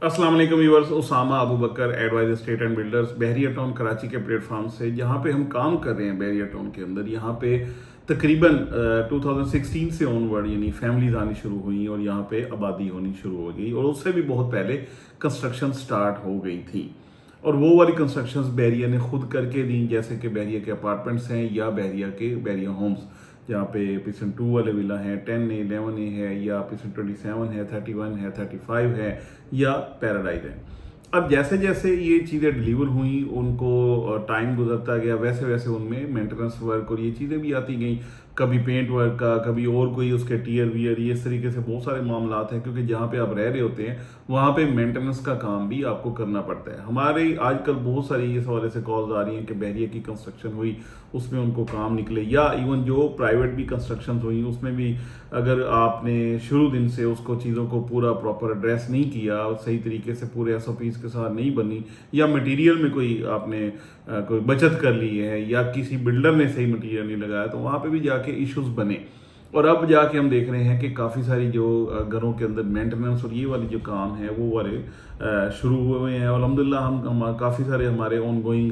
अस्सलाम वालेकुम viewers, Usama Abu Bakar advise estate and builders Bahria town Karachi के प्लेटफॉर्म से जहाँ पे हम काम कर रहे हैं बहरिया टाउन के अंदर। यहाँ पे तकरीबन 2016 से ऑनवर्ड यानी फैमिलीज आनी शुरू हुई और यहाँ पे आबादी होनी शुरू हो गई और उससे भी बहुत पहले कंस्ट्रक्शन स्टार्ट हो गई थी। और वो वाली कंस्ट्रक्शंस बहरिया ने खुद करके दी, जैसे कि बहरिया के अपार्टमेंट्स हैं या बहरिया होम्स, जहाँ पे पिसन 2 वाले विला हैं, 10A 11A है या पिसन 27 है, 31 है, 35 है या पैराडाइज है। अब जैसे जैसे ये चीज़ें डिलीवर हुई, उनको टाइम गुजरता गया, वैसे वैसे उनमें मेंटेनेंस वर्क और ये चीज़ें भी आती गई। कभी पेंट वर्क का, कभी और कोई उसके टीयर वियर, ये इस तरीके से बहुत सारे मामलात हैं, क्योंकि जहाँ पे आप रह रहे होते हैं वहाँ पे मेंटेनेंस का काम भी आपको करना पड़ता है। हमारे आजकल बहुत सारी इस हवाले से कॉल्स आ रही हैं कि बहरिया की कंस्ट्रक्शन हुई, उसमें उनको काम निकले, या इवन जो प्राइवेट भी कंस्ट्रक्शन हुई उसमें भी अगर आपने शुरू दिन से उसको चीज़ों को पूरा प्रॉपर एड्रेस नहीं किया और सही तरीके से पूरे SOPs के साथ नहीं बनी, या मटेरियल में कोई आपने कोई बचत कर ली है या किसी बिल्डर ने सही मटेरियल नहीं लगाया, तो वहाँ पे भी जाके इश्यूज बने। और अब जाके हम देख रहे हैं कि काफ़ी सारी जो घरों के अंदर मेंटेनेंस और ये वाली जो काम है वो वाले शुरू हुए हैं। और अल्हम्दुलिल्लाह हम काफ़ी सारे हमारे ऑनगोइंग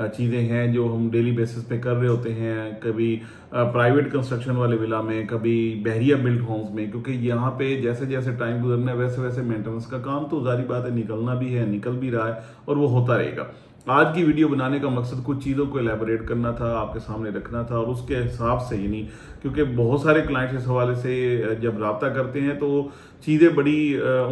चीज़ें हैं जो हम डेली बेसिस पे कर रहे होते हैं, कभी प्राइवेट कंस्ट्रक्शन वाले विला में, कभी बहरिया बिल्ड होम्स में, क्योंकि यहाँ पे जैसे जैसे टाइम गुजरना है वैसे वैसे मेंटेनेंस का काम तो जारी बात है निकलना भी है, निकल भी रहा है और वो होता रहेगा। आज की वीडियो बनाने का मकसद कुछ चीज़ों को एलैबोरेट करना था, आपके सामने रखना था, और उसके हिसाब से यानी क्योंकि बहुत सारे क्लाइंट्स इस हवाले से जब रब्ता करते हैं तो चीज़ें बड़ी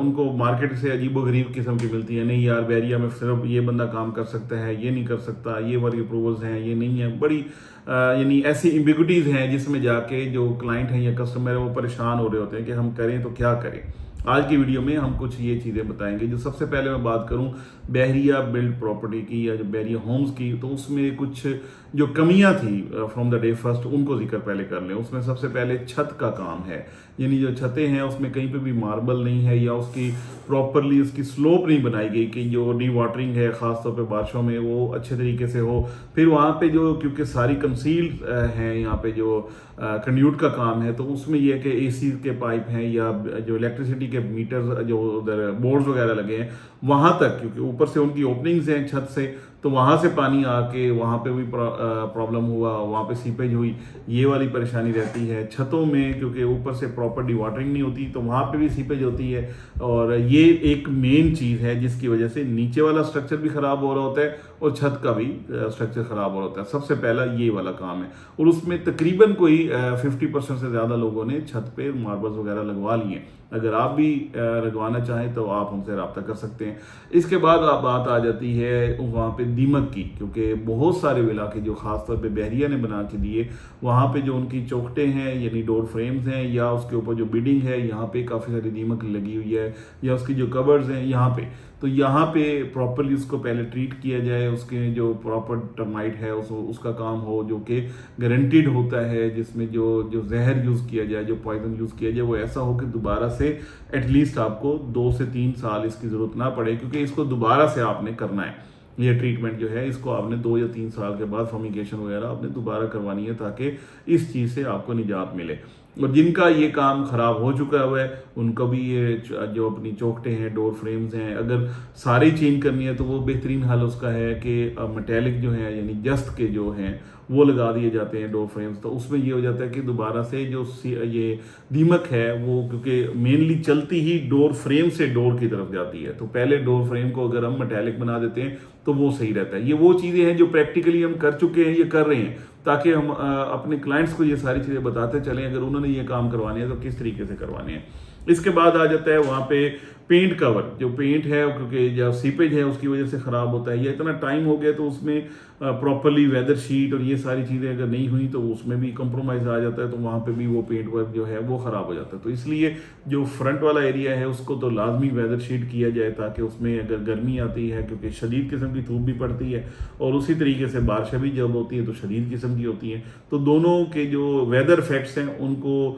उनको मार्केट से अजीब व गरीब किस्म की मिलती है। नहीं यार, बहरिया में सिर्फ ये बंदा काम कर सकता है, ये नहीं कर सकता, ये वाली अप्रूवल्स हैं, ये नहीं है, बड़ी यानी ऐसी एम्बिग्युइटीज़ हैं जिसमें जाके जो क्लाइंट हैं या कस्टमर है वो परेशान हो रहे होते हैं कि हम करें तो क्या करें। आज की वीडियो में हम कुछ ये चीज़ें बताएंगे। जो सबसे पहले मैं बात करूं बहरिया बिल्ड प्रॉपर्टी की या जो बहरिया होम्स की, तो उसमें कुछ जो कमियां थी फ्रॉम द डे फर्स्ट, उनको जिक्र पहले कर लें। उसमें सबसे पहले छत का काम है, यानी जो छतें हैं उसमें कहीं पे भी मार्बल नहीं है या उसकी प्रॉपरली उसकी स्लोप नहीं बनाई गई कि जो डी वाटरिंग है ख़ासतौर पे बारिशों में वो अच्छे तरीके से हो। फिर वहाँ पे जो क्योंकि सारी कंसील्ड हैं, यहाँ पे जो कंड्यूट का काम है, तो उसमें यह है कि AC के पाइप हैं या जो इलेक्ट्रिसिटी के मीटर जो उधर बोर्ड्स वगैरह लगे हैं वहाँ तक, क्योंकि ऊपर से उनकी ओपनिंग्स हैं छत से, तो वहाँ से पानी आके वहाँ पे भी प्रॉब्लम हुआ, वहाँ पे सीपेज हुई, ये वाली परेशानी रहती है। छतों में क्योंकि ऊपर से प्रॉपर डी वाटरिंग नहीं होती तो वहाँ पे भी सीपेज होती है, और ये एक मेन चीज़ है जिसकी वजह से नीचे वाला स्ट्रक्चर भी ख़राब हो रहा होता है और छत का भी स्ट्रक्चर ख़राब हो रहा होता है। सबसे पहला ये वाला काम है, और उसमें तकरीबन कोई 50% से ज़्यादा लोगों ने छत पे मार्बल्स वगैरह लगवा लिए। अगर आप भी लगवाना चाहें तो आप हमसे रब्ता कर सकते हैं। इसके बाद बात आ जाती है वहाँ पे दीमक की, क्योंकि बहुत सारे विला के जो खासतौर पे बहरिया ने बना के दिए, वहाँ पे जो उनकी चौखटें हैं यानी डोर फ्रेम्स हैं या उसके ऊपर जो बिडिंग है, यहाँ पे काफ़ी सारी दीमक लगी हुई है, या उसकी जो कवर्स हैं यहाँ पे, तो यहाँ पे प्रॉपरली उसको पहले ट्रीट किया जाए, उसके जो प्रॉपर टर्माइट है उसका काम हो जो कि गारंटीड होता है, जिसमें जो जो जहर यूज़ किया जाए, जो पॉइजन यूज़ किया जाए वो ऐसा हो कि दोबारा से एटलीस्ट आपको 2 से 3 साल इसकी ज़रूरत ना पड़े, क्योंकि इसको दोबारा से आपने करना है। ये ट्रीटमेंट जो है इसको आपने 2 या 3 साल के बाद फर्मिगेशन वगैरह आपने दोबारा करवानी है, ताकि इस चीज़ से आपको निजात मिले। और जिनका ये काम ख़राब हो चुका हुआ है उनको भी ये जो अपनी चौखटें हैं, डोर फ्रेम्स हैं, अगर सारी चेंज करनी है तो वो बेहतरीन हल उसका है कि मेटेलिक जो है यानी जस्त के जो हैं वो लगा दिए जाते हैं डोर फ्रेम्स। तो उसमें ये हो जाता है कि दोबारा से जो ये दीमक है वो, क्योंकि मेनली चलती ही डोर फ्रेम से डोर की तरफ जाती है, तो पहले डोर फ्रेम को अगर हम मेटेलिक बना देते हैं तो वो सही रहता है। ये वो चीज़ें हैं जो प्रैक्टिकली हम कर चुके हैं, ये कर रहे हैं, ताकि हम अपने क्लाइंट्स को ये सारी चीज़ें बताते चलें अगर उन्होंने ये काम करवाने हैं तो किस तरीके से करवाने हैं। इसके बाद आ जाता है वहाँ पे पेंट कवर, जो पेंट है क्योंकि जो सीपेज है उसकी वजह से ख़राब होता है, या इतना टाइम हो गया तो उसमें प्रॉपरली वेदर शीट और ये सारी चीज़ें अगर नहीं हुई तो उसमें भी कंप्रोमाइज़ आ जाता है, तो वहाँ पे भी वो पेंट वर्क जो है वो ख़राब हो जाता है। तो इसलिए जो फ्रंट वाला एरिया है उसको तो लाजमी वेदर शीट किया जाए, ताकि उसमें अगर गर्मी आती है क्योंकि शदीद किस्म की धूप भी पड़ती है और उसी तरीके से बारिशें भी जब होती है तो शदीद किस्म की होती हैं, तो दोनों के जो वेदर इफेक्ट्स हैं उनको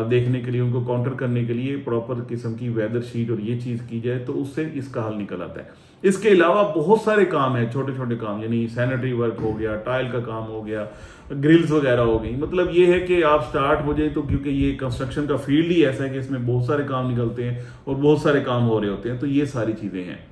देखने के लिए, उनको काउंटर करने के लिए प्रॉपर किस्म की वेदर शीट और और ये चीज़ की जाए तो उससे इसका हल निकल आता है। इसके अलावा बहुत सारे काम हैं, छोटे छोटे काम, यानी सैनिटरी वर्क हो गया, टाइल का काम हो गया, ग्रिल्स वगैरह हो गई। मतलब ये है कि आप स्टार्ट हो जाए तो, क्योंकि ये कंस्ट्रक्शन का फील्ड ही ऐसा है कि इसमें बहुत सारे काम निकलते हैं और बहुत सारे काम हो रहे होते हैं, तो ये सारी चीज़ें हैं।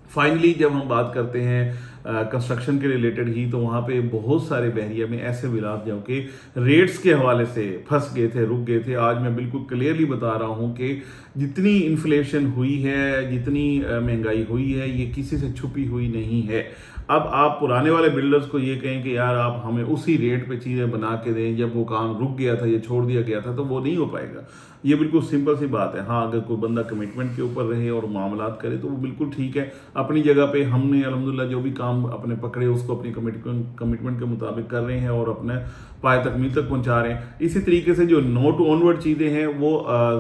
फाइनली जब हम बात करते हैं कंस्ट्रक्शन के रिलेटेड ही, तो वहाँ पे बहुत सारे बहरिया में ऐसे विलास जो कि रेट्स के हवाले से फंस गए थे, रुक गए थे। आज मैं बिल्कुल क्लियरली बता रहा हूँ कि जितनी इन्फ्लेशन हुई है, जितनी महंगाई हुई है, ये किसी से छुपी हुई नहीं है। अब आप पुराने वाले बिल्डर्स को ये कहें कि यार आप हमें उसी रेट पे चीज़ें बना के दें जब वो काम रुक गया था या छोड़ दिया गया था, तो वो नहीं हो पाएगा। ये बिल्कुल सिंपल सी बात है। हाँ, अगर कोई बंदा कमिटमेंट के ऊपर रहे और मामलात करे तो वो बिल्कुल ठीक है। अपनी जगह पे हमने अल्हम्दुलिल्लाह जो भी काम अपने पकड़े उसको अपनी कमिटमेंट के मुताबिक कर रहे हैं और अपने पाए तकमील तक पहुंचा रहे हैं। इसी तरीके से जो नो टू ऑनवर्ड चीज़ें हैं वो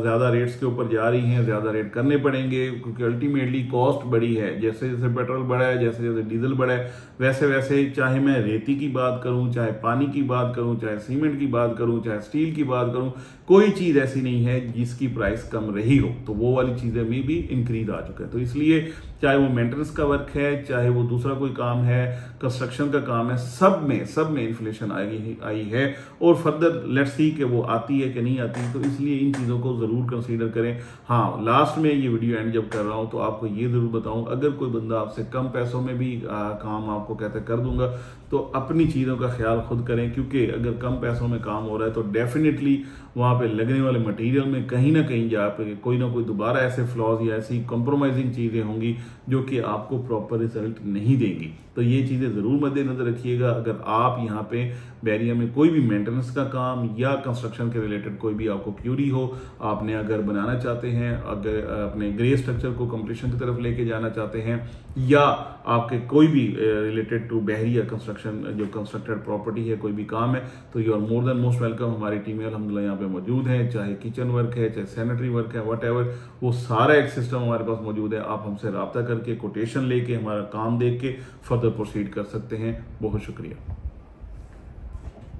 ज़्यादा रेट्स के ऊपर जा रही हैं, ज़्यादा रेट करने पड़ेंगे क्योंकि अल्टीमेटली कॉस्ट बड़ी है। जैसे जैसे पेट्रोल बढ़ा है, जैसे जैसे डीजल बढ़ा है, वैसे वैसे चाहे मैं रेती की बात करूं, चाहे पानी की बात करूं, चाहे सीमेंट की बात करूं, चाहे स्टील की बात करूं, कोई चीज़ ऐसी नहीं है जिसकी प्राइस कम रही हो। तो वो वाली चीज़ें में भी इंक्रीज आ चुका है। तो इसलिए चाहे वो मेंटेनेंस का वर्क है, चाहे वो दूसरा कोई काम है, कंस्ट्रक्शन का काम है, सब में इन्फ्लेशन आई है और फर्दर लेट्स सी कि वो आती है कि नहीं आती। तो इसलिए इन चीज़ों को ज़रूर कंसीडर करें। हाँ, लास्ट में ये वीडियो एंड जब कर रहा हूँ तो आपको ये ज़रूर बताऊँ, अगर कोई बंदा आपसे कम पैसों में भी काम आपको कहते कर दूंगा तो अपनी चीज़ों का ख्याल खुद करें, क्योंकि अगर कम पैसों में काम हो रहा है तो डेफिनेटली वहाँ पे लगने वाले मटेरियल में कहीं ना कहीं जा पे कोई ना कोई दोबारा ऐसे फ्लॉज या ऐसी कॉम्प्रोमाइजिंग चीज़ें होंगी जो कि आपको प्रॉपर रिजल्ट नहीं देंगी। तो ये चीज़ें ज़रूर मद्देनजर रखिएगा। अगर आप यहाँ पे बैरिया में कोई भी मेंटेनेंस का काम या कंस्ट्रक्शन के रिलेटेड कोई भी आपको क्यूरी हो, आपने अगर बनाना चाहते हैं, अगर अपने ग्रे स्ट्रक्चर को कंप्लीशन की तरफ लेके जाना चाहते हैं, या आपके कोई भी रिलेटेड टू बहरिया कंस्ट्रक्शन जो कंस्ट्रक्टेड प्रॉपर्टी है कोई भी काम है, तो you are more than most welcome. हमारी टीमें अल्हम्दुलिल्लाह यहाँ पे मौजूद हैं, चाहे किचन वर्क है, चाहे सैनिटरी वर्क है, वट एवर, वो सारा एक सिस्टम हमारे पास मौजूद है। आप हमसे रब्ता करके कोटेशन लेके हमारा काम देख के फर्दर प्रोसीड कर सकते हैं। बहुत शुक्रिया।